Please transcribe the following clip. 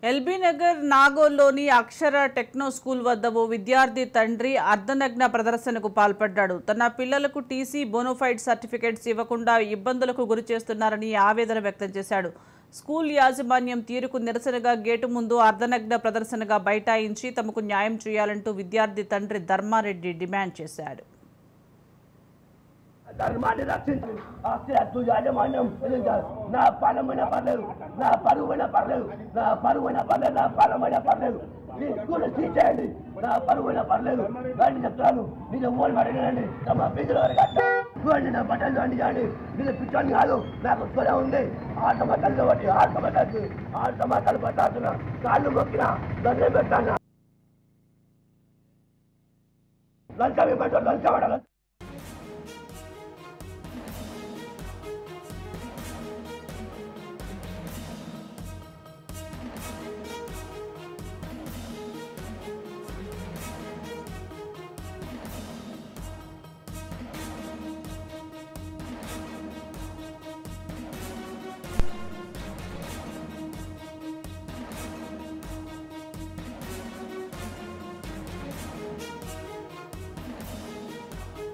LB Nagar నాగోల్లోని అక్షర techno school వద్ద ఓ విద్యార్థి తండ్రి అర్ధనగ్న ప్రదర్శనకు పాల్పడ్డాడు. తన పిల్లలకు టీసీ బోనోఫైడ్ సర్టిఫికెట్స్ ఇవ్వకుండా ఇబ్బందులకు గురి చేస్తున్నారని ఆవేదన వ్యక్తం చేశాడు. స్కూల్ యాజమాన్యం తీరుకు నిరసనగా గేటు ముందు అర్ధనగ్న ప్రదర్శనగా బైఠాయించి తమకు న్యాయం చేయాలంటూ విద్యార్థి తండ్రి ధర్మారెడ్డి డిమాండ్ చేశాడు. ధర్మాన్ని రక్షించి అద్దు యాజమాన్యం నా పాలమైన పర్లేదు, నా పరువైనా పర్లేదు, నా పరువైనా పర్లేదు, నా పాలమైన పర్లేదు, ఈ స్కూల్ తీసేయండి, నా పరువైనా పర్లేదు కానీ చెప్తాను. మీరు ఓన్ అడిగినండి తమ ఫీజుల వరకు చూడండి, నా బట్టలు చూడండి చేయండి. మీరు పిచ్చోని కాదు, నాకు స్కూలే ఉంది. ఆటమతలు కాబట్టి ఆటమతలు పట్టాడుతున్నా, కాళ్ళు మొక్కిన దండం పెట్టాను. లంచం ఇవ్వండి, లంచం